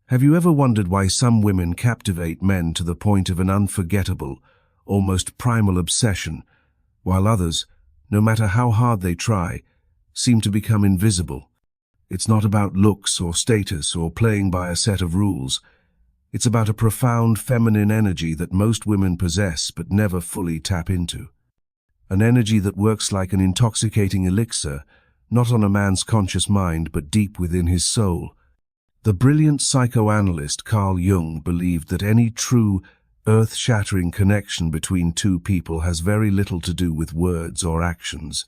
Have you ever wondered why some women captivate men to the point of an unforgettable, almost primal obsession, while others, no matter how hard they try, seem to become invisible? It's not about looks or status or playing by a set of rules. It's about a profound feminine energy that most women possess but never fully tap into. An energy that works like an intoxicating elixir, not on a man's conscious mind but deep within his soul. The brilliant psychoanalyst Carl Jung believed that any true, earth-shattering connection between two people has very little to do with words or actions.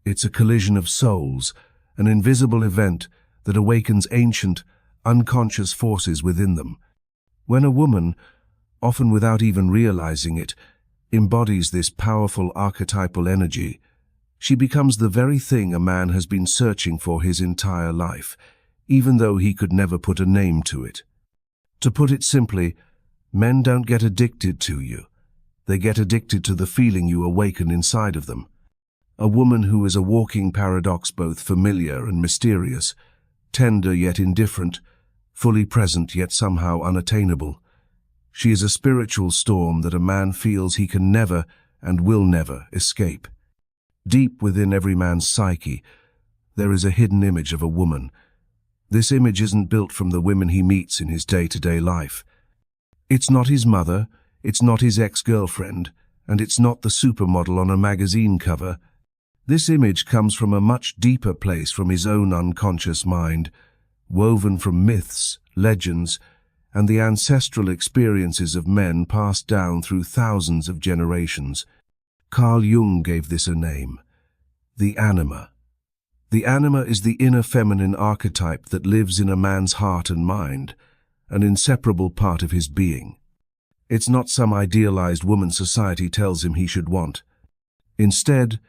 It's a collision of souls, an invisible event that awakens ancient, unconscious forces within them. When a woman, often without even realizing it, embodies this powerful archetypal energy, she becomes the very thing a man has been searching for his entire life, even though he could never put a name to it. To put it simply, men don't get addicted to you. They get addicted to the feeling you awaken inside of them. A woman who is a walking paradox, both familiar and mysterious, tender yet indifferent, fully present yet somehow unattainable. She is a spiritual storm that a man feels he can never and will never escape. Deep within every man's psyche, there is a hidden image of a woman. This image isn't built from the women he meets in his day-to-day life. It's not his mother, it's not his ex-girlfriend, and it's not the supermodel on a magazine cover. This image comes from a much deeper place, from his own unconscious mind, woven from myths, legends, and the ancestral experiences of men passed down through thousands of generations. Carl Jung gave this a name: the Anima. The Anima is the inner feminine archetype that lives in a man's heart and mind, an inseparable part of his being. It's not some idealized woman society tells him he should want. Instead,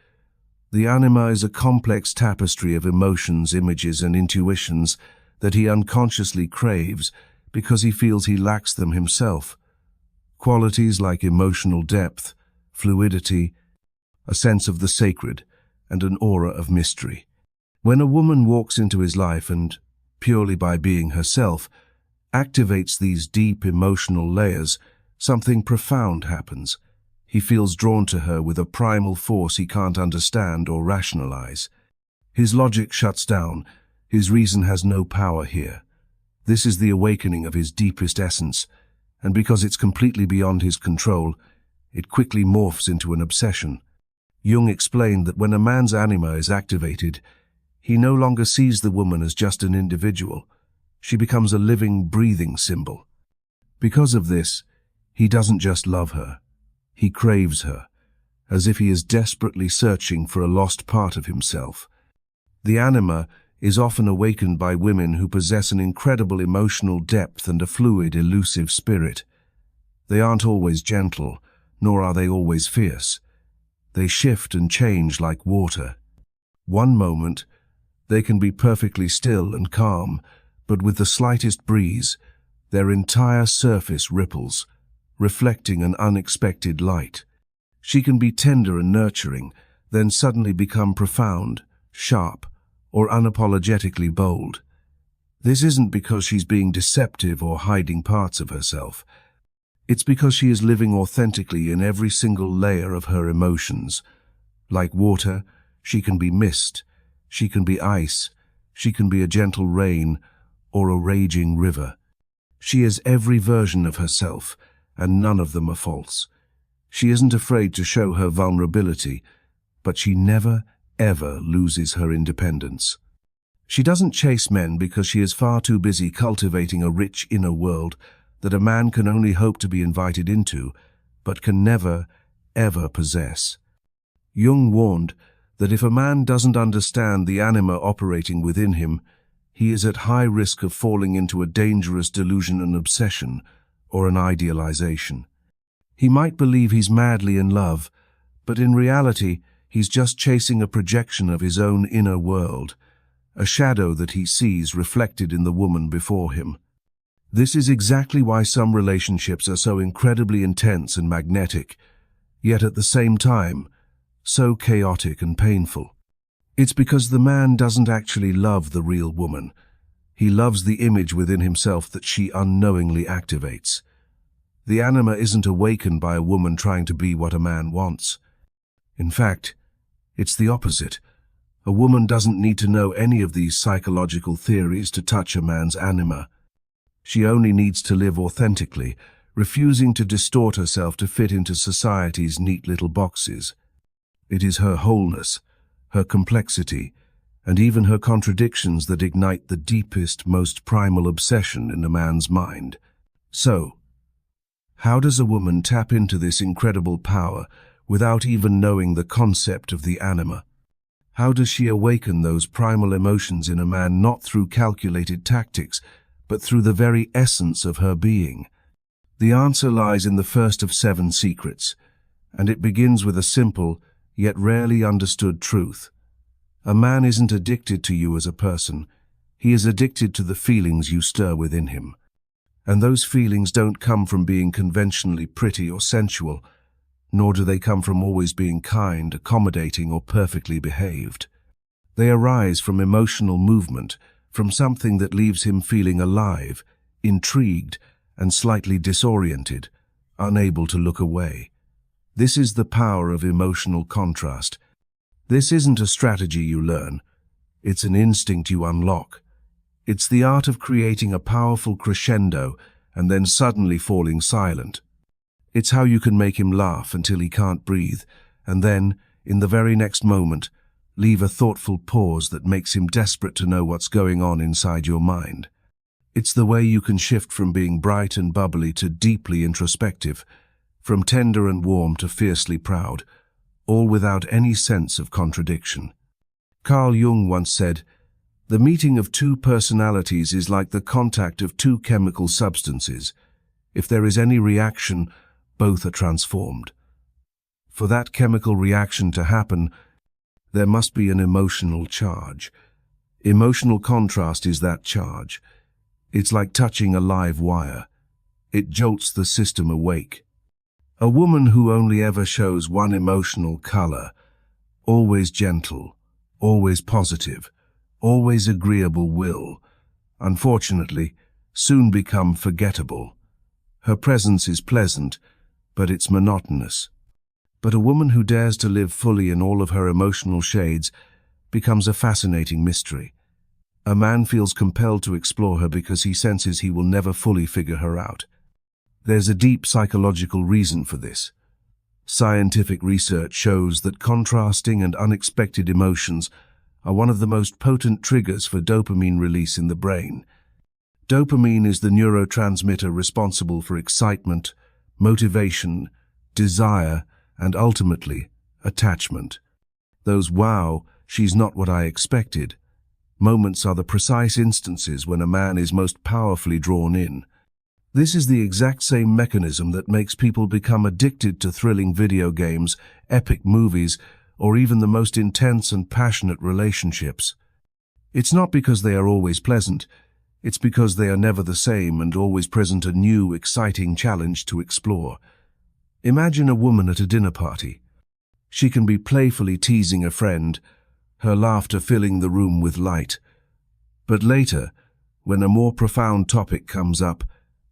the Anima is a complex tapestry of emotions, images, and intuitions that he unconsciously craves because he feels he lacks them himself. Qualities like emotional depth, fluidity, a sense of the sacred, and an aura of mystery. When a woman walks into his life and, purely by being herself, activates these deep emotional layers, something profound happens. He feels drawn to her with a primal force he can't understand or rationalize. His logic shuts down. His reason has no power here. This is the awakening of his deepest essence, and because it's completely beyond his control, it quickly morphs into an obsession. Jung explained that when a man's anima is activated, he no longer sees the woman as just an individual. She becomes a living, breathing symbol. Because of this, he doesn't just love her. He craves her, as if he is desperately searching for a lost part of himself. The anima is often awakened by women who possess an incredible emotional depth and a fluid, elusive spirit. They aren't always gentle, nor are they always fierce. They shift and change like water. One moment, they can be perfectly still and calm, but with the slightest breeze, their entire surface ripples, reflecting an unexpected light. She can be tender and nurturing, then suddenly become profound, sharp, or unapologetically bold. This isn't because she's being deceptive or hiding parts of herself. It's because she is living authentically in every single layer of her emotions. Like water, she can be mist, she can be ice, she can be a gentle rain, or a raging river. She is every version of herself, and none of them are false. She isn't afraid to show her vulnerability, but she never, ever loses her independence. She doesn't chase men because she is far too busy cultivating a rich inner world that a man can only hope to be invited into, but can never, ever possess. Jung warned that if a man doesn't understand the anima operating within him, he is at high risk of falling into a dangerous delusion, an obsession, or an idealization. He might believe he's madly in love, but in reality, he's just chasing a projection of his own inner world, a shadow that he sees reflected in the woman before him. This is exactly why some relationships are so incredibly intense and magnetic, yet at the same time, so chaotic and painful. It's because the man doesn't actually love the real woman. He loves the image within himself that she unknowingly activates. The anima isn't awakened by a woman trying to be what a man wants. In fact, it's the opposite. A woman doesn't need to know any of these psychological theories to touch a man's anima. She only needs to live authentically, refusing to distort herself to fit into society's neat little boxes. It is her wholeness, her complexity, and even her contradictions that ignite the deepest, most primal obsession in a man's mind. So, how does a woman tap into this incredible power without even knowing the concept of the anima? How does she awaken those primal emotions in a man not through calculated tactics, but through the very essence of her being? The answer lies in the first of 7 secrets, and it begins with a simple, yet rarely understood truth. A man isn't addicted to you as a person. He is addicted to the feelings you stir within him. And those feelings don't come from being conventionally pretty or sensual, nor do they come from always being kind, accommodating, or perfectly behaved. They arise from emotional movement, from something that leaves him feeling alive, intrigued, and slightly disoriented, unable to look away. This is the power of emotional contrast. This isn't a strategy you learn. It's an instinct you unlock. It's the art of creating a powerful crescendo and then suddenly falling silent. It's how you can make him laugh until he can't breathe, and then, in the very next moment, leave a thoughtful pause that makes him desperate to know what's going on inside your mind. It's the way you can shift from being bright and bubbly to deeply introspective, from tender and warm to fiercely proud, all without any sense of contradiction. Carl Jung once said, "The meeting of 2 personalities is like the contact of 2 chemical substances. If there is any reaction, both are transformed." For that chemical reaction to happen, there must be an emotional charge. Emotional contrast is that charge. It's like touching a live wire. It jolts the system awake. A woman who only ever shows one emotional color, always gentle, always positive, always agreeable will, unfortunately, soon become forgettable. Her presence is pleasant, but it's monotonous. But a woman who dares to live fully in all of her emotional shades becomes a fascinating mystery. A man feels compelled to explore her because he senses he will never fully figure her out. There's a deep psychological reason for this. Scientific research shows that contrasting and unexpected emotions are one of the most potent triggers for dopamine release in the brain. Dopamine is the neurotransmitter responsible for excitement, motivation, desire, and ultimately, attachment. Those "wow, she's not what I expected" moments are the precise instances when a man is most powerfully drawn in. This is the exact same mechanism that makes people become addicted to thrilling video games, epic movies, or even the most intense and passionate relationships. It's not because they are always pleasant, it's because they are never the same and always present a new, exciting challenge to explore. Imagine a woman at a dinner party. She can be playfully teasing a friend, her laughter filling the room with light. But later, when a more profound topic comes up,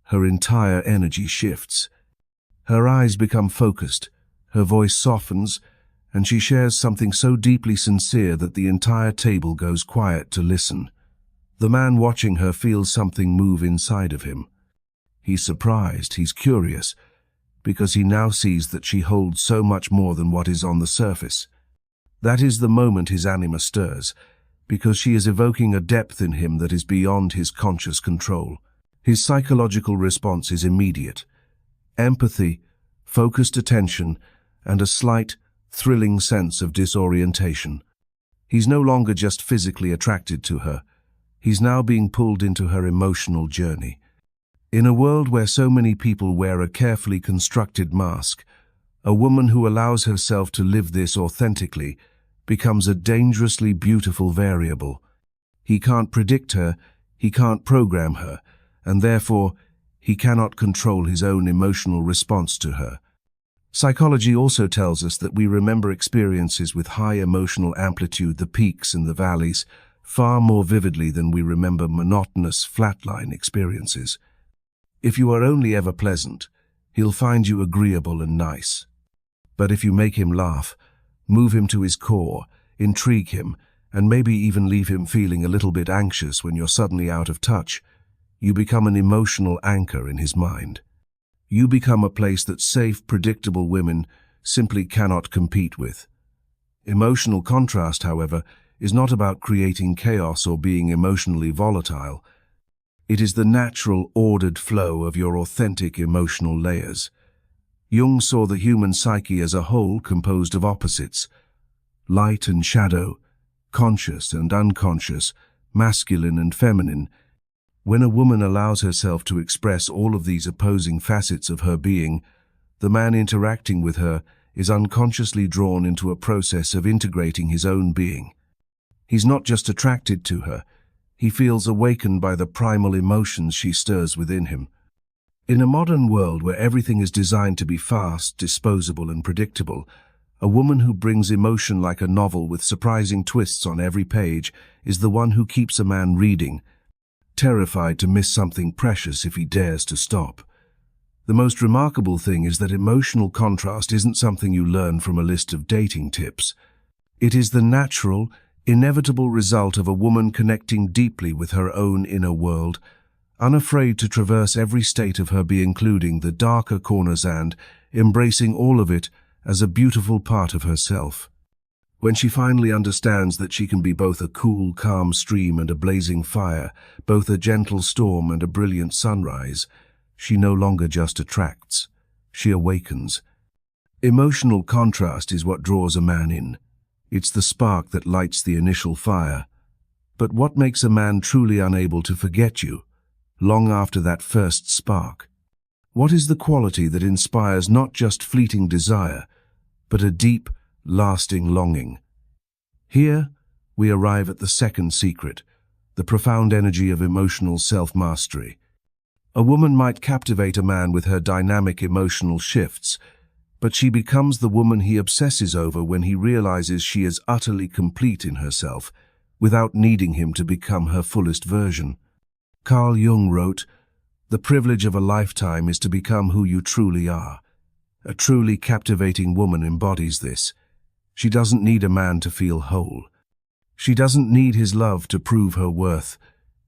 her entire energy shifts. Her eyes become focused, her voice softens, and she shares something so deeply sincere that the entire table goes quiet to listen. The man watching her feels something move inside of him. He's surprised, he's curious, because he now sees that she holds so much more than what is on the surface. That is the moment his anima stirs, because she is evoking a depth in him that is beyond his conscious control. His psychological response is immediate. Empathy, focused attention, and a slight, thrilling sense of disorientation. He's no longer just physically attracted to her. He's now being pulled into her emotional journey. In a world where so many people wear a carefully constructed mask, a woman who allows herself to live this authentically becomes a dangerously beautiful variable. He can't predict her, he can't program her, and therefore, he cannot control his own emotional response to her. Psychology also tells us that we remember experiences with high emotional amplitude, the peaks and the valleys, far more vividly than we remember monotonous, flatline experiences. If you are only ever pleasant, he'll find you agreeable and nice. But if you make him laugh, move him to his core, intrigue him, and maybe even leave him feeling a little bit anxious when you're suddenly out of touch, you become an emotional anchor in his mind. You become a place that safe, predictable women simply cannot compete with. Emotional contrast, however, is not about creating chaos or being emotionally volatile. It is the natural, ordered flow of your authentic emotional layers. Jung saw the human psyche as a whole composed of opposites: light and shadow, conscious and unconscious, masculine and feminine. When a woman allows herself to express all of these opposing facets of her being, the man interacting with her is unconsciously drawn into a process of integrating his own being. He's not just attracted to her, he feels awakened by the primal emotions she stirs within him. In a modern world where everything is designed to be fast, disposable, and predictable, a woman who brings emotion like a novel with surprising twists on every page is the one who keeps a man reading, terrified to miss something precious if he dares to stop. The most remarkable thing is that emotional contrast isn't something you learn from a list of dating tips. It is the natural, inevitable result of a woman connecting deeply with her own inner world, unafraid to traverse every state of her being, including the darker corners, and embracing all of it as a beautiful part of herself. When she finally understands that she can be both a cool, calm stream and a blazing fire, both a gentle storm and a brilliant sunrise, she no longer just attracts, she awakens. Emotional contrast is what draws a man in. It's the spark that lights the initial fire. But what makes a man truly unable to forget you, long after that first spark? What is the quality that inspires not just fleeting desire, but a deep, lasting longing? Here, we arrive at the second secret, the profound energy of emotional self-mastery. A woman might captivate a man with her dynamic emotional shifts, but she becomes the woman he obsesses over when he realizes she is utterly complete in herself, without needing him to become her fullest version. Carl Jung wrote, "The privilege of a lifetime is to become who you truly are." A truly captivating woman embodies this. She doesn't need a man to feel whole. She doesn't need his love to prove her worth.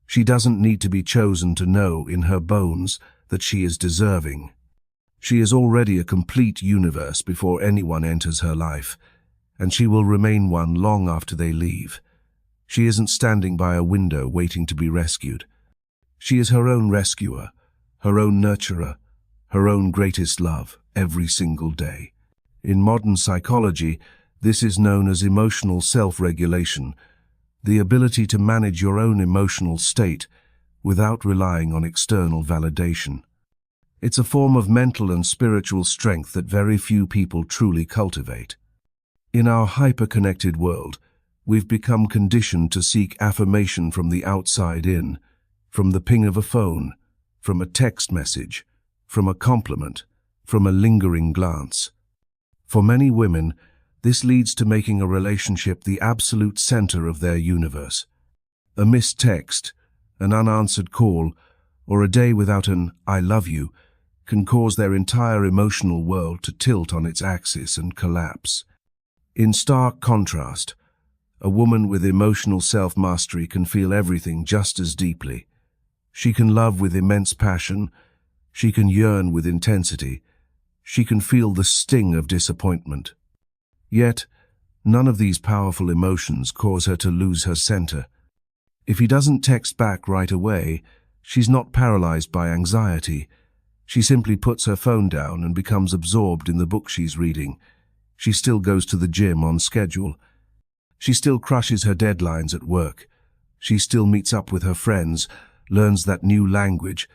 She doesn't need to be chosen to know in her bones that she is deserving. She is already a complete universe before anyone enters her life, and she will remain one long after they leave. She isn't standing by a window waiting to be rescued. She is her own rescuer, her own nurturer, her own greatest love, every single day. In modern psychology, this is known as emotional self-regulation, the ability to manage your own emotional state without relying on external validation. It's a form of mental and spiritual strength that very few people truly cultivate. In our hyper-connected world, we've become conditioned to seek affirmation from the outside in, from the ping of a phone, from a text message, from a compliment, from a lingering glance. For many women, this leads to making a relationship the absolute center of their universe. A missed text, an unanswered call, or a day without an "I love you" can cause their entire emotional world to tilt on its axis and collapse. In stark contrast, a woman with emotional self-mastery can feel everything just as deeply. She can love with immense passion, she can yearn with intensity, she can feel the sting of disappointment. Yet, none of these powerful emotions cause her to lose her center. If he doesn't text back right away, she's not paralyzed by anxiety. She simply puts her phone down and becomes absorbed in the book she's reading. She still goes to the gym on schedule. She still crushes her deadlines at work. She still meets up with her friends, learns that new language,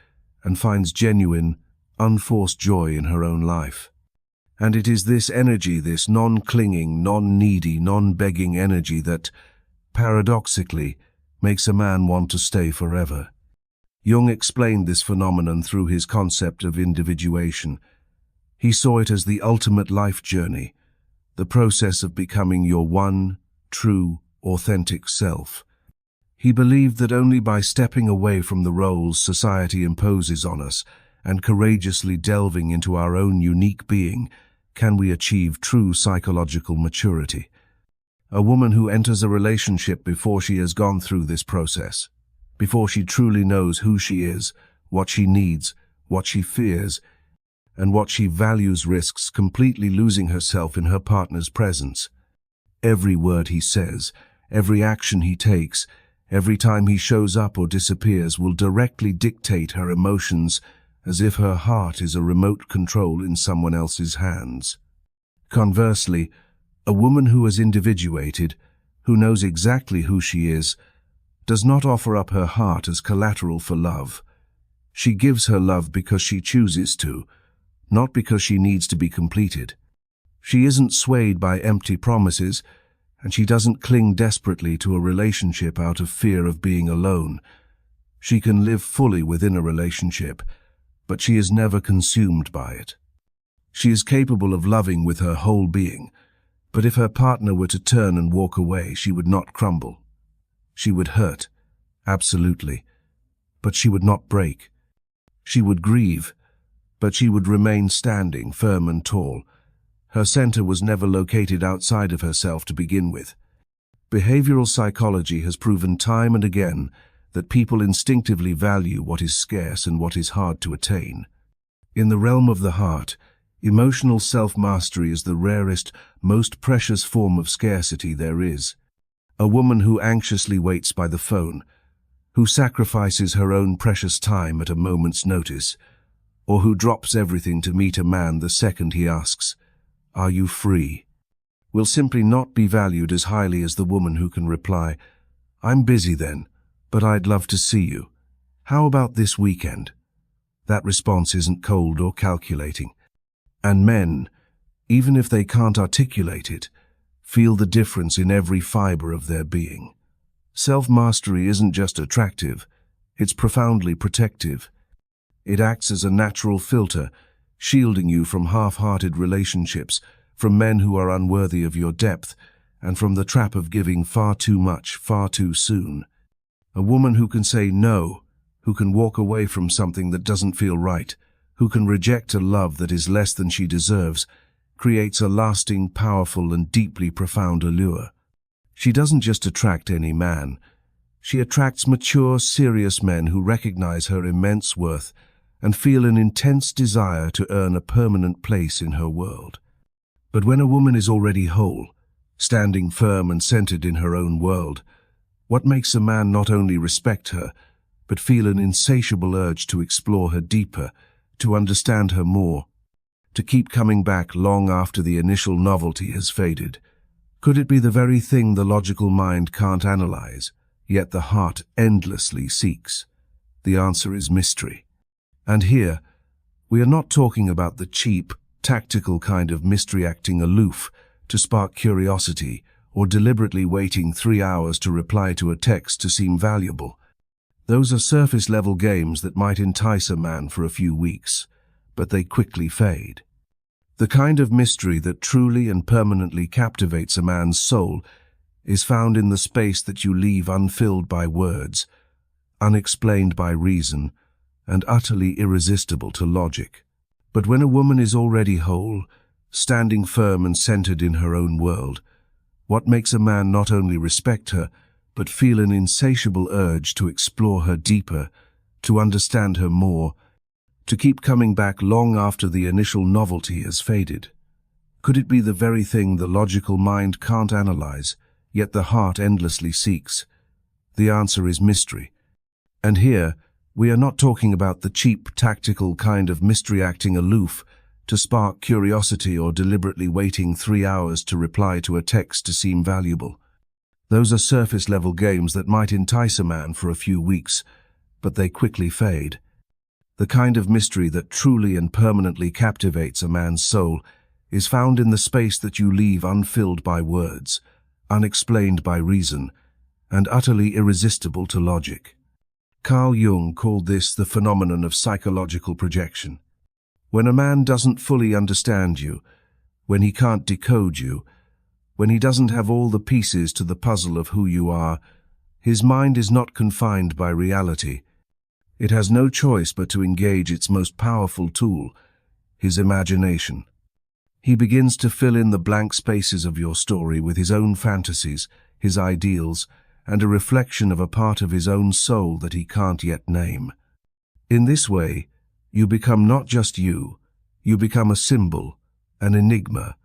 and finds genuine, unforced joy in her own life. And it is this energy, this non-clinging, non-needy, non-begging energy that, paradoxically, makes a man want to stay forever. Jung explained this phenomenon through his concept of individuation. He saw it as the ultimate life journey, the process of becoming your one, true, authentic self. He believed that only by stepping away from the roles society imposes on us and courageously delving into our own unique being can we achieve true psychological maturity. A woman who enters a relationship before she has gone through this process, before she truly knows who she is, what she needs, what she fears, and what she values, risks completely losing herself in her partner's presence. Every word he says, every action he takes, every time he shows up or disappears will directly dictate her emotions, as if her heart is a remote control in someone else's hands. Conversely, a woman who has individuated, who knows exactly who she is, does not offer up her heart as collateral for love. She gives her love because she chooses to, not because she needs to be completed. She isn't swayed by empty promises, and she doesn't cling desperately to a relationship out of fear of being alone. She can live fully within a relationship, but she is never consumed by it. She is capable of loving with her whole being, but if her partner were to turn and walk away, she would not crumble. She would hurt, absolutely, but she would not break. She would grieve, but she would remain standing, firm and tall. Her center was never located outside of herself to begin with. Behavioral psychology has proven time and again that people instinctively value what is scarce and what is hard to attain. In the realm of the heart, emotional self-mastery is the rarest, most precious form of scarcity there is. A woman who anxiously waits by the phone, who sacrifices her own precious time at a moment's notice, or who drops everything to meet a man the second he asks, "Are you free?" will simply not be valued as highly as the woman who can reply, "I'm busy then, but I'd love to see you. How about this weekend?" That response isn't cold or calculating. And men, even if they can't articulate it, feel the difference in every fiber of their being. Self-mastery isn't just attractive, it's profoundly protective. It acts as a natural filter, shielding you from half-hearted relationships, from men who are unworthy of your depth, and from the trap of giving far too much, far too soon. A woman who can say no, who can walk away from something that doesn't feel right, who can reject a love that is less than she deserves, creates a lasting, powerful, and deeply profound allure. She doesn't just attract any man. She attracts mature, serious men who recognize her immense worth and feel an intense desire to earn a permanent place in her world. But when a woman is already whole, standing firm and centered in her own world, what makes a man not only respect her, but feel an insatiable urge to explore her deeper, to understand her more, to keep coming back long after the initial novelty has faded? Could it be the very thing the logical mind can't analyze, yet the heart endlessly seeks? The answer is mystery. And here, we are not talking about the cheap, tactical kind of mystery acting aloof to spark curiosity or deliberately waiting 3 hours to reply to a text to seem valuable. Those are surface-level games that might entice a man for a few weeks, but they quickly fade. The kind of mystery that truly and permanently captivates a man's soul is found in the space that you leave unfilled by words, unexplained by reason, and utterly irresistible to logic. But when a woman is already whole, standing firm and centered in her own world, what makes a man not only respect her, but feel an insatiable urge to explore her deeper, to understand her more, to keep coming back long after the initial novelty has faded? Could it be the very thing the logical mind can't analyze, yet the heart endlessly seeks? The answer is mystery. And here, we are not talking about the cheap, tactical kind of mystery acting aloof to spark curiosity or deliberately waiting 3 hours to reply to a text to seem valuable. Those are surface-level games that might entice a man for a few weeks, but they quickly fade. The kind of mystery that truly and permanently captivates a man's soul is found in the space that you leave unfilled by words, unexplained by reason, and utterly irresistible to logic. Carl Jung called this the phenomenon of psychological projection. When a man doesn't fully understand you, when he can't decode you, when he doesn't have all the pieces to the puzzle of who you are, His mind is not confined by reality. It has no choice but to engage its most powerful tool, his imagination. He begins to fill in the blank spaces of your story with his own fantasies, his ideals, and a reflection of a part of his own soul that he can't yet name. In this way, you become not just you become a symbol, an enigma,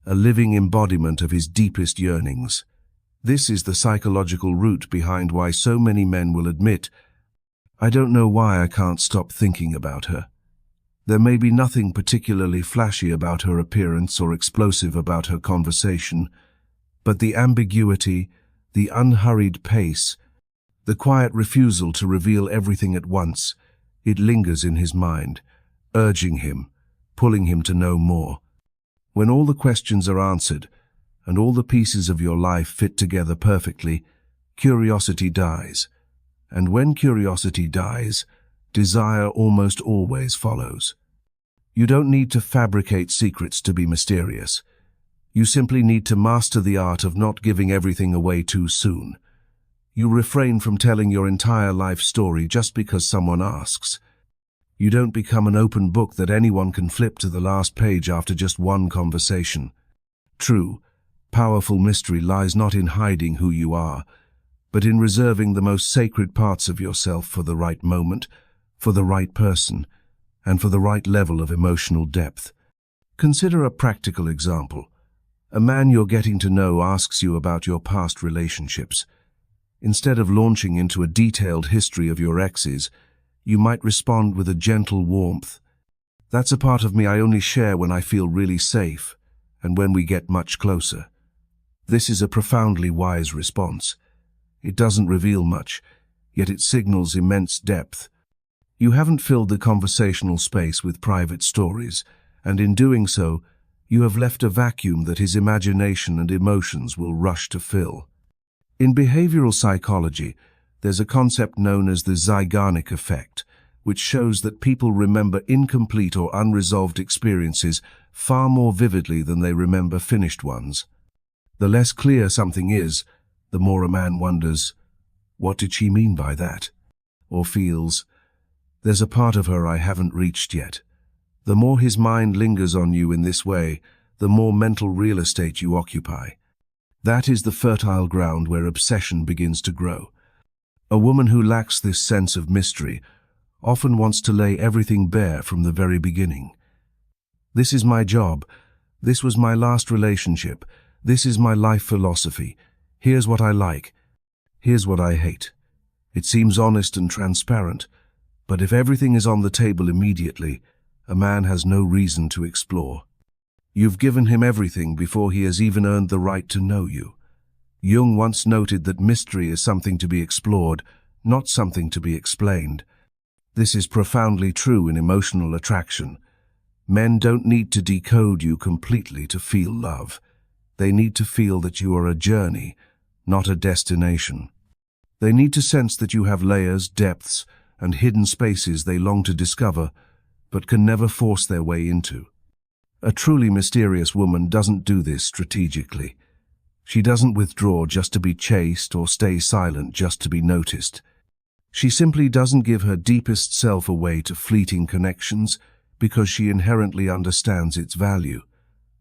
a living embodiment of his deepest yearnings. This is the psychological root behind why so many men will admit, "I don't know why I can't stop thinking about her." There may be nothing particularly flashy about her appearance or explosive about her conversation, but the ambiguity, the unhurried pace, the quiet refusal to reveal everything at once, it lingers in his mind, urging him, pulling him to know more. When all the questions are answered, and all the pieces of your life fit together perfectly, curiosity dies. And when curiosity dies, desire almost always follows. You don't need to fabricate secrets to be mysterious. You simply need to master the art of not giving everything away too soon. You refrain from telling your entire life story just because someone asks. You don't become an open book that anyone can flip to the last page after just one conversation. True, powerful mystery lies not in hiding who you are, but in reserving the most sacred parts of yourself for the right moment, for the right person, and for the right level of emotional depth. Consider a practical example. A man you're getting to know asks you about your past relationships. Instead of launching into a detailed history of your exes, you might respond with a gentle warmth. "That's a part of me I only share when I feel really safe, and when we get much closer." This is a profoundly wise response. It doesn't reveal much, yet it signals immense depth. You haven't filled the conversational space with private stories, and in doing so, you have left a vacuum that his imagination and emotions will rush to fill. In behavioral psychology, there's a concept known as the Zeigarnik effect, which shows that people remember incomplete or unresolved experiences far more vividly than they remember finished ones. The less clear something is, the more a man wonders, "What did she mean by that?" Or feels, "There's a part of her I haven't reached yet." The more his mind lingers on you in this way, the more mental real estate you occupy. That is the fertile ground where obsession begins to grow. A woman who lacks this sense of mystery often wants to lay everything bare from the very beginning. "This is my job. This was my last relationship. This is my life philosophy. Here's what I like. Here's what I hate." It seems honest and transparent, but if everything is on the table immediately, a man has no reason to explore. You've given him everything before he has even earned the right to know you. Jung once noted that mystery is something to be explored, not something to be explained. This is profoundly true in emotional attraction. Men don't need to decode you completely to feel love. They need to feel that you are a journey, not a destination. They need to sense that you have layers, depths, and hidden spaces they long to discover, but can never force their way into. A truly mysterious woman doesn't do this strategically. She doesn't withdraw just to be chased or stay silent just to be noticed. She simply doesn't give her deepest self away to fleeting connections because she inherently understands its value.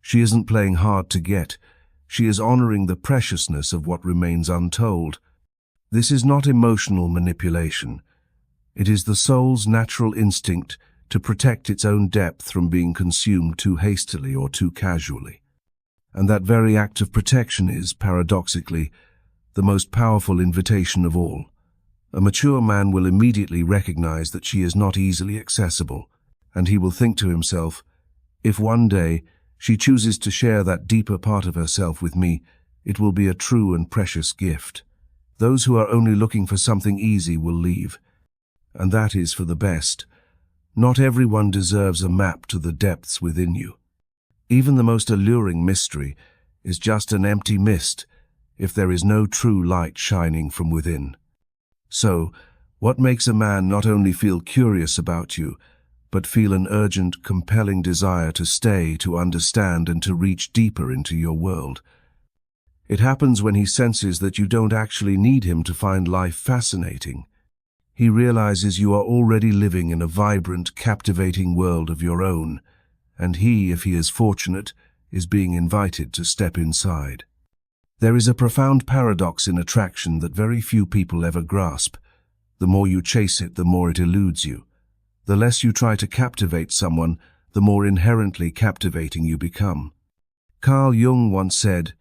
She isn't playing hard to get. She is honoring the preciousness of what remains untold. This is not emotional manipulation. It is the soul's natural instinct to protect its own depth from being consumed too hastily or too casually. And that very act of protection is, paradoxically, the most powerful invitation of all. A mature man will immediately recognize that she is not easily accessible, and he will think to himself, "If one day she chooses to share that deeper part of herself with me, it will be a true and precious gift." Those who are only looking for something easy will leave, and that is for the best. Not everyone deserves a map to the depths within you. Even the most alluring mystery is just an empty mist if there is no true light shining from within. So, what makes a man not only feel curious about you, but feel an urgent, compelling desire to stay, to understand, and to reach deeper into your world? It happens when he senses that you don't actually need him to find life fascinating. He realizes you are already living in a vibrant, captivating world of your own, and he, if he is fortunate, is being invited to step inside. There is a profound paradox in attraction that very few people ever grasp. The more you chase it, the more it eludes you. The less you try to captivate someone, the more inherently captivating you become. Carl Jung once said,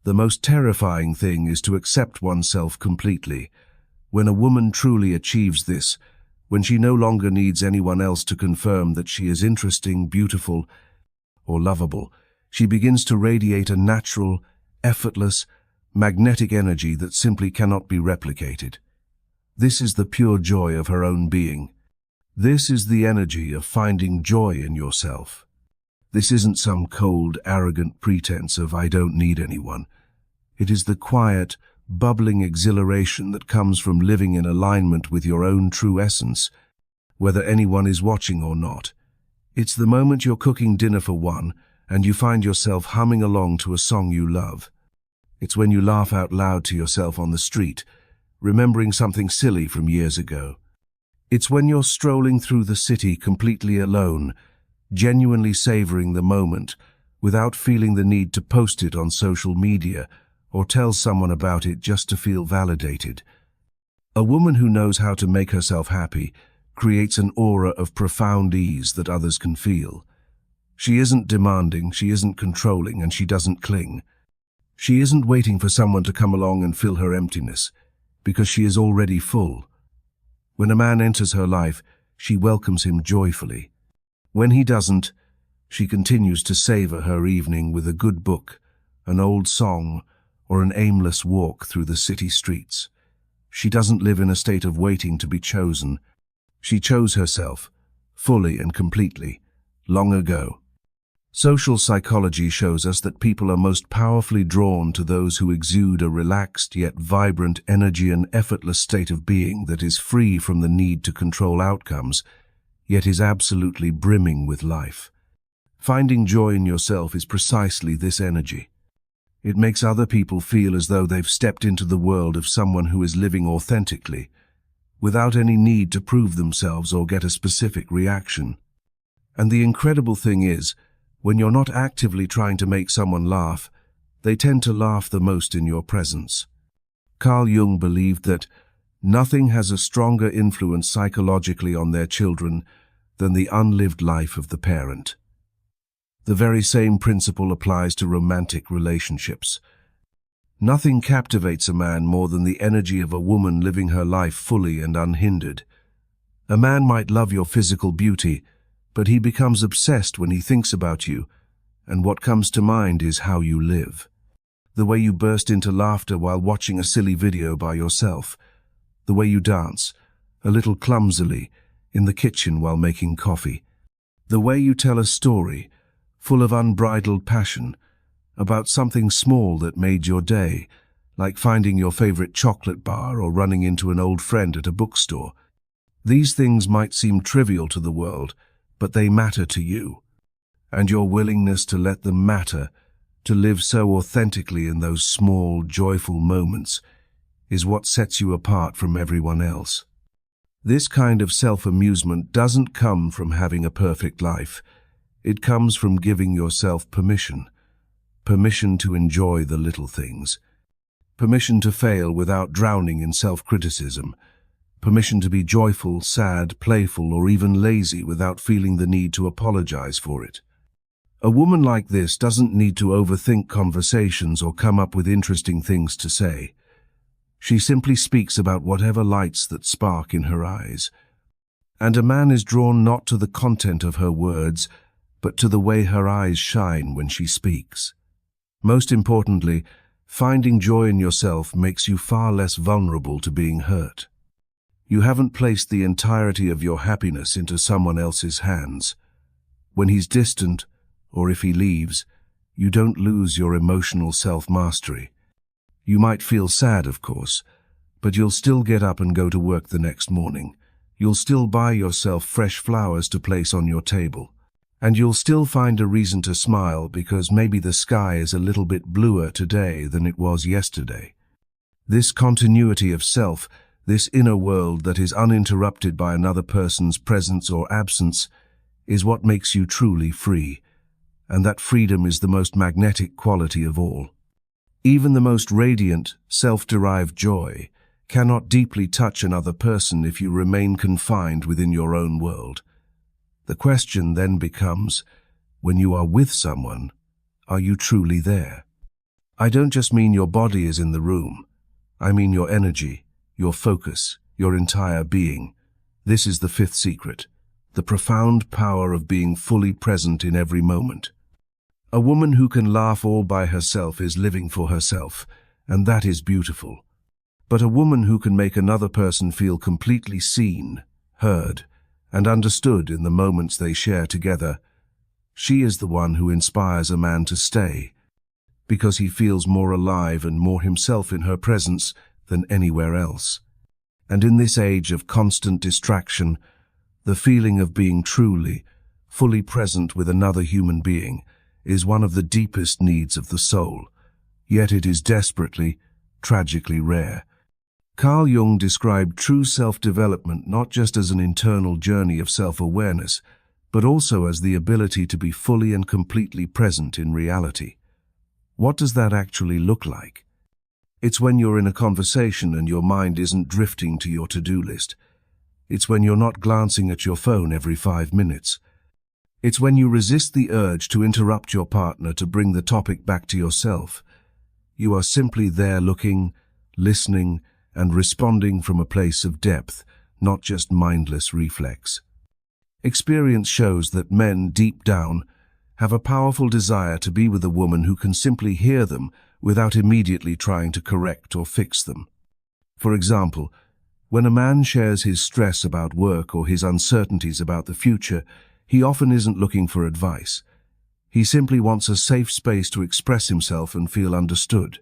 "The most terrifying thing is to accept oneself completely. When a woman truly achieves this, when she no longer needs anyone else to confirm that she is interesting, beautiful, or lovable, she begins to radiate a natural, effortless, magnetic energy that simply cannot be replicated. This is the pure joy of her own being. This is the energy of finding joy in yourself. This isn't some cold, arrogant pretense of I don't need anyone. It is the quiet, bubbling exhilaration that comes from living in alignment with your own true essence, whether anyone is watching or not. It's the moment you're cooking dinner for one, and you find yourself humming along to a song you love. It's when you laugh out loud to yourself on the street, remembering something silly from years ago. It's when you're strolling through the city completely alone, genuinely savoring the moment, without feeling the need to post it on social media or tell someone about it just to feel validated. A woman who knows how to make herself happy creates an aura of profound ease that others can feel. She isn't demanding, she isn't controlling, and she doesn't cling. She isn't waiting for someone to come along and fill her emptiness, because she is already full. When a man enters her life, she welcomes him joyfully. When he doesn't, she continues to savor her evening with a good book, an old song, or an aimless walk through the city streets. She doesn't live in a state of waiting to be chosen. She chose herself, fully and completely, long ago. Social psychology shows us that people are most powerfully drawn to those who exude a relaxed yet vibrant energy, an effortless state of being that is free from the need to control outcomes, yet is absolutely brimming with life. Finding joy in yourself is precisely this energy. It makes other people feel as though they've stepped into the world of someone who is living authentically, without any need to prove themselves or get a specific reaction. And the incredible thing is, when you're not actively trying to make someone laugh, they tend to laugh the most in your presence. Carl Jung believed that nothing has a stronger influence psychologically on their children than the unlived life of the parent. The very same principle applies to romantic relationships. Nothing captivates a man more than the energy of a woman living her life fully and unhindered. A man might love your physical beauty, but he becomes obsessed when he thinks about you, and what comes to mind is how you live. The way you burst into laughter while watching a silly video by yourself. The way you dance, a little clumsily, in the kitchen while making coffee. The way you tell a story, full of unbridled passion, about something small that made your day, like finding your favorite chocolate bar or running into an old friend at a bookstore. These things might seem trivial to the world, but they matter to you. And your willingness to let them matter, to live so authentically in those small, joyful moments, is what sets you apart from everyone else. This kind of self-amusement doesn't come from having a perfect life. It comes from giving yourself permission. Permission to enjoy the little things. Permission to fail without drowning in self-criticism. Permission to be joyful, sad, playful, or even lazy without feeling the need to apologize for it. A woman like this doesn't need to overthink conversations or come up with interesting things to say. She simply speaks about whatever lights that spark in her eyes. And a man is drawn not to the content of her words, but to the way her eyes shine when she speaks. Most importantly, finding joy in yourself makes you far less vulnerable to being hurt. You haven't placed the entirety of your happiness into someone else's hands. When he's distant, or if he leaves, you don't lose your emotional self-mastery. You might feel sad, of course, but you'll still get up and go to work the next morning. You'll still buy yourself fresh flowers to place on your table. And you'll still find a reason to smile because maybe the sky is a little bit bluer today than it was yesterday. This continuity of self, this inner world that is uninterrupted by another person's presence or absence, is what makes you truly free. And that freedom is the most magnetic quality of all. Even the most radiant, self-derived joy cannot deeply touch another person if you remain confined within your own world. The question then becomes, when you are with someone, are you truly there? I don't just mean your body is in the room. I mean your energy, your focus, your entire being. This is the fifth secret, the profound power of being fully present in every moment. A woman who can laugh all by herself is living for herself, and that is beautiful. But a woman who can make another person feel completely seen, heard, and understood in the moments they share together, she is the one who inspires a man to stay, because he feels more alive and more himself in her presence than anywhere else. And in this age of constant distraction, the feeling of being truly, fully present with another human being is one of the deepest needs of the soul, yet it is desperately, tragically rare. Carl Jung described true self-development not just as an internal journey of self-awareness, but also as the ability to be fully and completely present in reality. What does that actually look like? It's when you're in a conversation and your mind isn't drifting to your to-do list. It's when you're not glancing at your phone every 5 minutes. It's when you resist the urge to interrupt your partner to bring the topic back to yourself. You are simply there looking, listening, and responding from a place of depth, not just mindless reflex. Experience shows that men, deep down, have a powerful desire to be with a woman who can simply hear them without immediately trying to correct or fix them. For example, when a man shares his stress about work or his uncertainties about the future, he often isn't looking for advice. He simply wants a safe space to express himself and feel understood.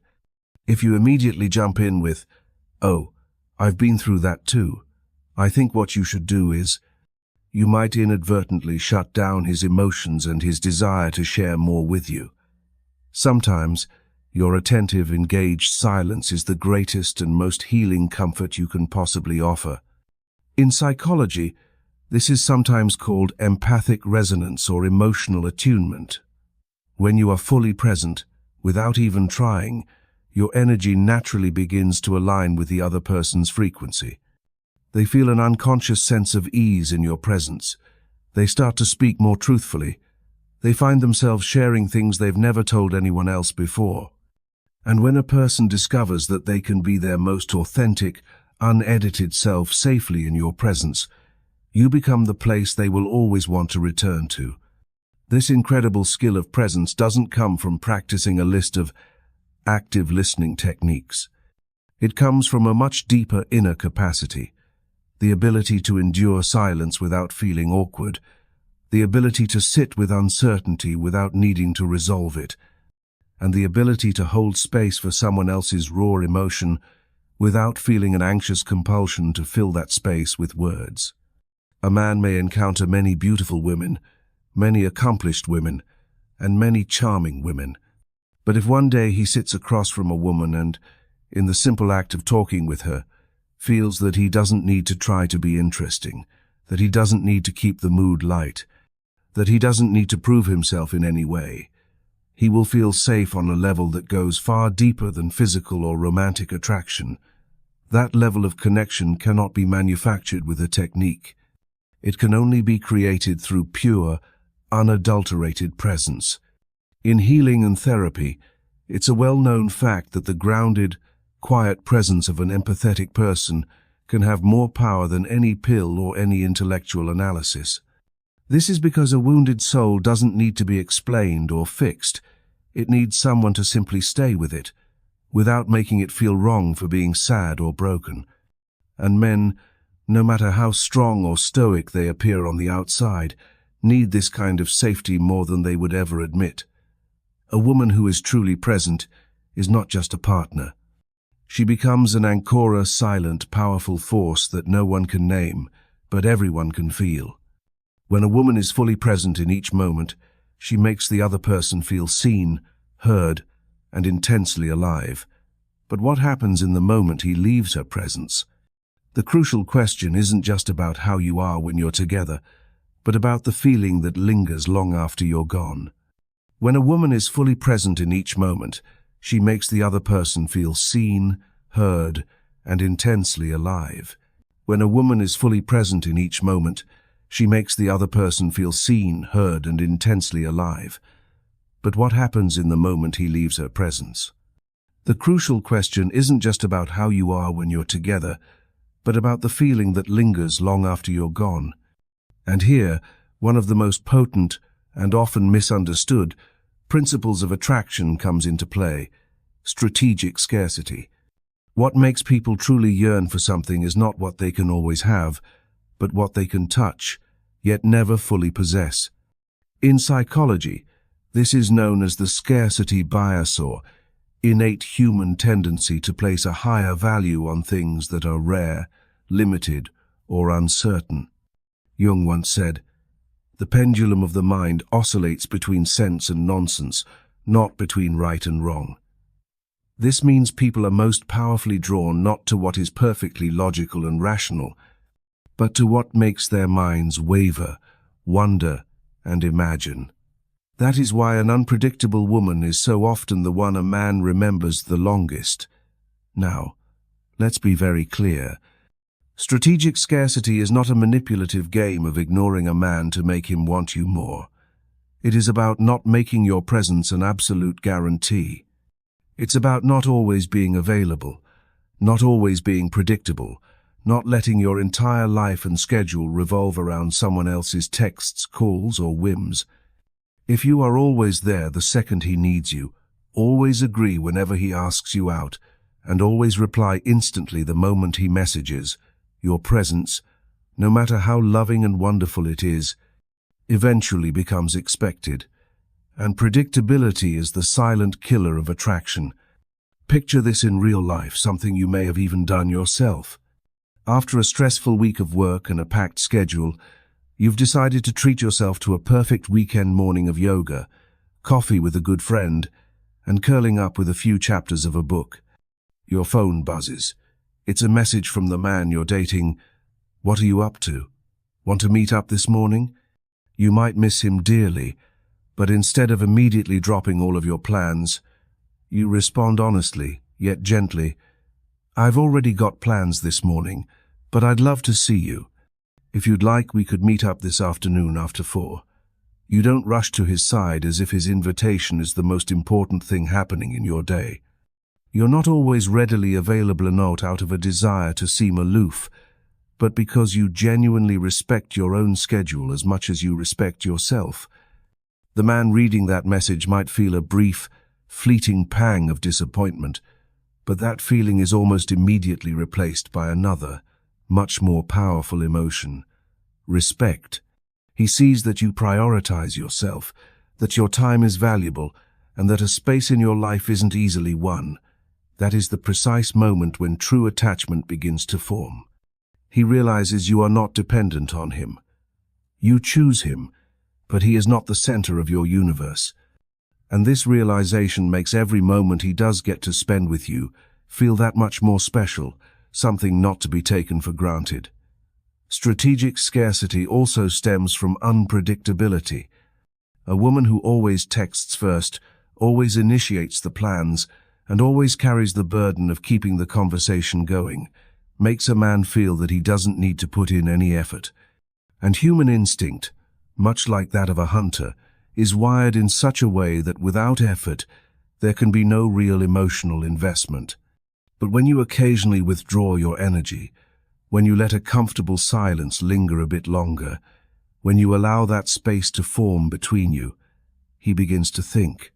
If you immediately jump in with, "Oh, I've been through that too. I think what you should do is," you might inadvertently shut down his emotions and his desire to share more with you. Sometimes, your attentive, engaged silence is the greatest and most healing comfort you can possibly offer. In psychology, this is sometimes called empathic resonance or emotional attunement. When you are fully present, without even trying, your energy naturally begins to align with the other person's frequency. They feel an unconscious sense of ease in your presence. They start to speak more truthfully. They find themselves sharing things they've never told anyone else before. And when a person discovers that they can be their most authentic, unedited self safely in your presence, you become the place they will always want to return to. This incredible skill of presence doesn't come from practicing a list of active listening techniques. It comes from a much deeper inner capacity, the ability to endure silence without feeling awkward, the ability to sit with uncertainty without needing to resolve it, and the ability to hold space for someone else's raw emotion without feeling an anxious compulsion to fill that space with words. A man may encounter many beautiful women, many accomplished women, and many charming women. But if one day he sits across from a woman and, in the simple act of talking with her, feels that he doesn't need to try to be interesting, that he doesn't need to keep the mood light, that he doesn't need to prove himself in any way, he will feel safe on a level that goes far deeper than physical or romantic attraction. That level of connection cannot be manufactured with a technique. It can only be created through pure, unadulterated presence. In healing and therapy, it's a well-known fact that the grounded, quiet presence of an empathetic person can have more power than any pill or any intellectual analysis. This is because a wounded soul doesn't need to be explained or fixed. It needs someone to simply stay with it, without making it feel wrong for being sad or broken. And men, no matter how strong or stoic they appear on the outside, need this kind of safety more than they would ever admit. A woman who is truly present is not just a partner. She becomes an ancora, silent, powerful force that no one can name, but everyone can feel. When a woman is fully present in each moment, she makes the other person feel seen, heard, and intensely alive. But what happens in the moment he leaves her presence? The crucial question isn't just about how you are when you're together, but about the feeling that lingers long after you're gone. When a woman is fully present in each moment, she makes the other person feel seen, heard, and intensely alive. When a woman is fully present in each moment, she makes the other person feel seen, heard, and intensely alive. But what happens in the moment he leaves her presence? The crucial question isn't just about how you are when you're together, but about the feeling that lingers long after you're gone. And here, one of the most potent and often misunderstood principles of attraction comes into play: strategic scarcity. What makes people truly yearn for something is not what they can always have, but what they can touch, yet never fully possess. In psychology, this is known as the scarcity bias, or innate human tendency to place a higher value on things that are rare, limited, or uncertain. Jung once said, "The pendulum of the mind oscillates between sense and nonsense, not between right and wrong." This means people are most powerfully drawn not to what is perfectly logical and rational, but to what makes their minds waver, wonder, and imagine. That is why an unpredictable woman is so often the one a man remembers the longest. Now, let's be very clear. Strategic scarcity is not a manipulative game of ignoring a man to make him want you more. It is about not making your presence an absolute guarantee. It's about not always being available, not always being predictable, not letting your entire life and schedule revolve around someone else's texts, calls, or whims. If you are always there the second he needs you, always agree whenever he asks you out, and always reply instantly the moment he messages, your presence, no matter how loving and wonderful it is, eventually becomes expected. And predictability is the silent killer of attraction. Picture this in real life, something you may have even done yourself. After a stressful week of work and a packed schedule, you've decided to treat yourself to a perfect weekend morning of yoga, coffee with a good friend, and curling up with a few chapters of a book. Your phone buzzes. It's a message from the man you're dating. What are you up to? Want to meet up this morning? You might miss him dearly, but instead of immediately dropping all of your plans, you respond honestly, yet gently. "I've already got plans this morning, but I'd love to see you. If you'd like, we could meet up this afternoon after 4. You don't rush to his side as if his invitation is the most important thing happening in your day. You're not always readily available, not out of a desire to seem aloof, but because you genuinely respect your own schedule as much as you respect yourself. The man reading that message might feel a brief, fleeting pang of disappointment, but that feeling is almost immediately replaced by another, much more powerful emotion: respect. He sees that you prioritize yourself, that your time is valuable, and that a space in your life isn't easily won. That is the precise moment when true attachment begins to form. He realizes you are not dependent on him. You choose him, but he is not the center of your universe. And this realization makes every moment he does get to spend with you feel that much more special, something not to be taken for granted. Strategic scarcity also stems from unpredictability. A woman who always texts first, always initiates the plans, and always carries the burden of keeping the conversation going, makes a man feel that he doesn't need to put in any effort. And human instinct, much like that of a hunter, is wired in such a way that without effort, there can be no real emotional investment. But when you occasionally withdraw your energy, when you let a comfortable silence linger a bit longer, when you allow that space to form between you, he begins to think.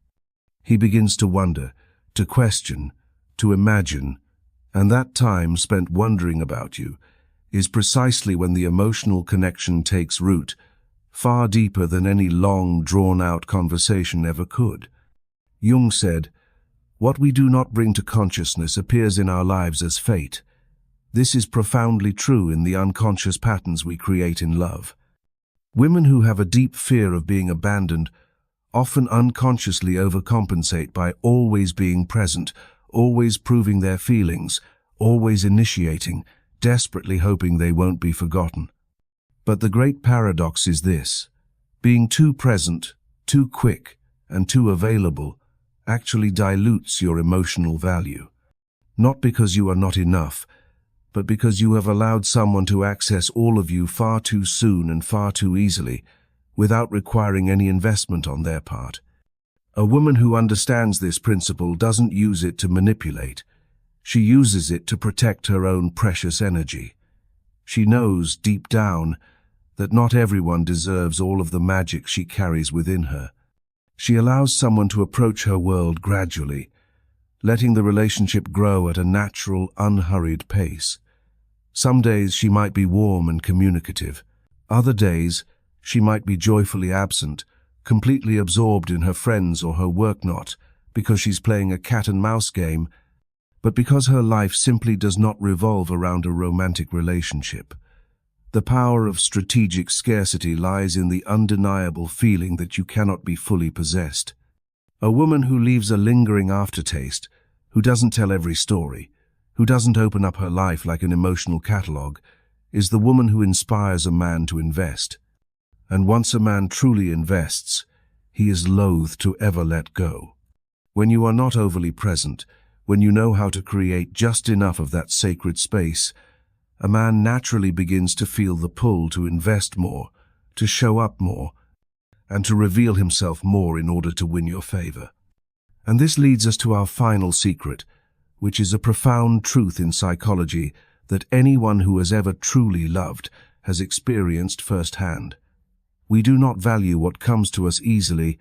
He begins to wonder, to question, to imagine, and that time spent wondering about you is precisely when the emotional connection takes root, far deeper than any long, drawn-out conversation ever could. Jung said, "What we do not bring to consciousness appears in our lives as fate." This is profoundly true in the unconscious patterns we create in love. Women who have a deep fear of being abandoned often unconsciously overcompensate by always being present, always proving their feelings, always initiating, desperately hoping they won't be forgotten. But the great paradox is this: being too present, too quick, and too available actually dilutes your emotional value. Not because you are not enough, but because you have allowed someone to access all of you far too soon and far too easily, without requiring any investment on their part. A woman who understands this principle doesn't use it to manipulate. She uses it to protect her own precious energy. She knows, deep down, that not everyone deserves all of the magic she carries within her. She allows someone to approach her world gradually, letting the relationship grow at a natural, unhurried pace. Some days she might be warm and communicative. Other days she might be joyfully absent, completely absorbed in her friends or her work, not because she's playing a cat-and-mouse game, but because her life simply does not revolve around a romantic relationship. The power of strategic scarcity lies in the undeniable feeling that you cannot be fully possessed. A woman who leaves a lingering aftertaste, who doesn't tell every story, who doesn't open up her life like an emotional catalogue, is the woman who inspires a man to invest. And once a man truly invests, he is loath to ever let go. When you are not overly present, when you know how to create just enough of that sacred space, a man naturally begins to feel the pull to invest more, to show up more, and to reveal himself more in order to win your favor. And this leads us to our final secret, which is a profound truth in psychology that anyone who has ever truly loved has experienced firsthand. We do not value what comes to us easily,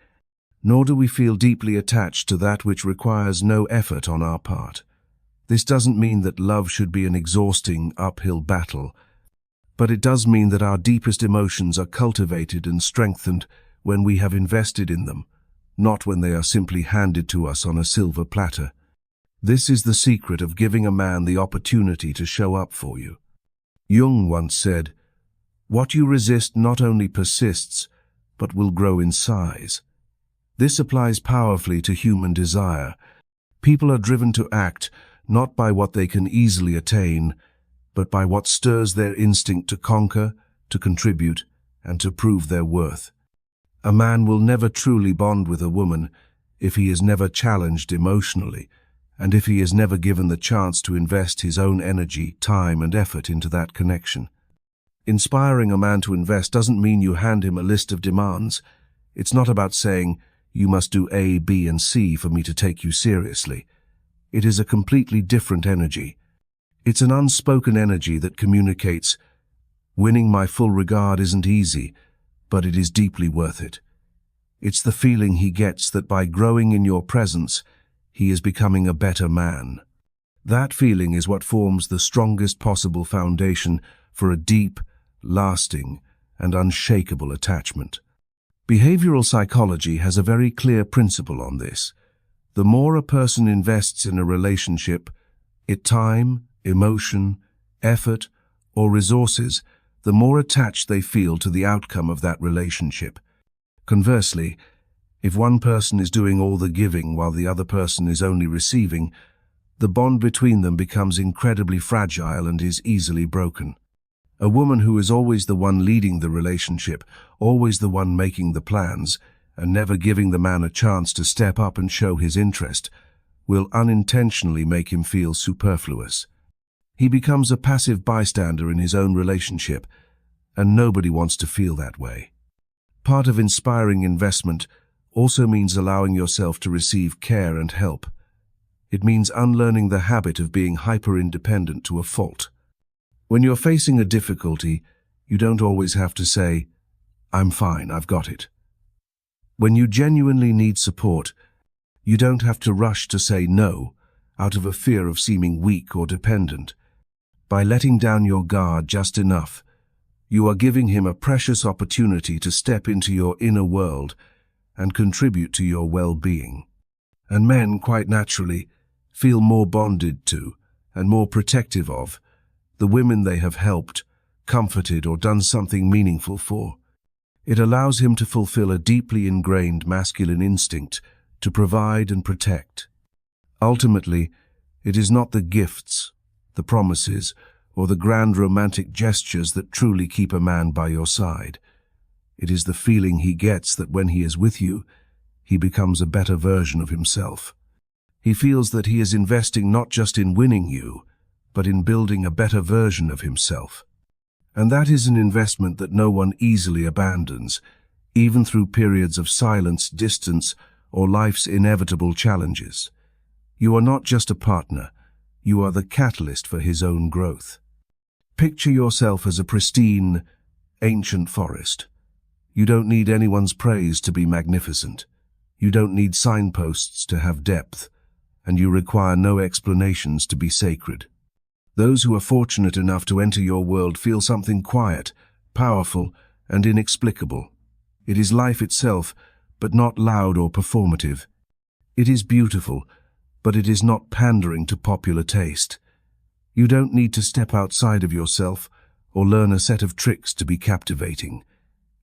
nor do we feel deeply attached to that which requires no effort on our part. This doesn't mean that love should be an exhausting, uphill battle, but it does mean that our deepest emotions are cultivated and strengthened when we have invested in them, not when they are simply handed to us on a silver platter. This is the secret of giving a man the opportunity to show up for you. Jung once said, "What you resist not only persists, but will grow in size." This applies powerfully to human desire. People are driven to act not by what they can easily attain, but by what stirs their instinct to conquer, to contribute, and to prove their worth. A man will never truly bond with a woman if he is never challenged emotionally, and if he is never given the chance to invest his own energy, time, and effort into that connection. Inspiring a man to invest doesn't mean you hand him a list of demands. It's not about saying, "You must do A, B, and C for me to take you seriously." It is a completely different energy. It's an unspoken energy that communicates, "Winning my full regard isn't easy, but it is deeply worth it." It's the feeling he gets that by growing in your presence, he is becoming a better man. That feeling is what forms the strongest possible foundation for a deep, lasting, and unshakable attachment. Behavioral psychology has a very clear principle on this. The more a person invests in a relationship, time, emotion, effort, or resources, the more attached they feel to the outcome of that relationship. Conversely, if one person is doing all the giving while the other person is only receiving, the bond between them becomes incredibly fragile and is easily broken. A woman who is always the one leading the relationship, always the one making the plans, and never giving the man a chance to step up and show his interest, will unintentionally make him feel superfluous. He becomes a passive bystander in his own relationship, and nobody wants to feel that way. Part of inspiring investment also means allowing yourself to receive care and help. It means unlearning the habit of being hyper-independent to a fault. When you're facing a difficulty, you don't always have to say, "I'm fine, I've got it." When you genuinely need support, you don't have to rush to say no out of a fear of seeming weak or dependent. By letting down your guard just enough, you are giving him a precious opportunity to step into your inner world and contribute to your well-being. And men, quite naturally, feel more bonded to and more protective of the women they have helped, comforted, or done something meaningful for. It allows him to fulfill a deeply ingrained masculine instinct to provide and protect. Ultimately, it is not the gifts, the promises, or the grand romantic gestures that truly keep a man by your side. It is the feeling he gets that when he is with you, he becomes a better version of himself. He feels that he is investing not just in winning you, but in building a better version of himself. And that is an investment that no one easily abandons, even through periods of silence, distance, or life's inevitable challenges. You are not just a partner, you are the catalyst for his own growth. Picture yourself as a pristine, ancient forest. You don't need anyone's praise to be magnificent. You don't need signposts to have depth, and you require no explanations to be sacred. Those who are fortunate enough to enter your world feel something quiet, powerful, and inexplicable. It is life itself, but not loud or performative. It is beautiful, but it is not pandering to popular taste. You don't need to step outside of yourself or learn a set of tricks to be captivating.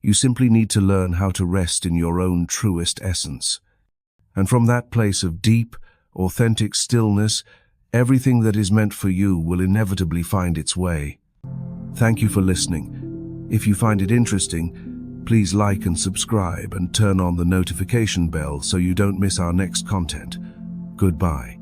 You simply need to learn how to rest in your own truest essence. And from that place of deep, authentic stillness, everything that is meant for you will inevitably find its way. Thank you for listening. If you find it interesting, please like and subscribe and turn on the notification bell so you don't miss our next content. Goodbye.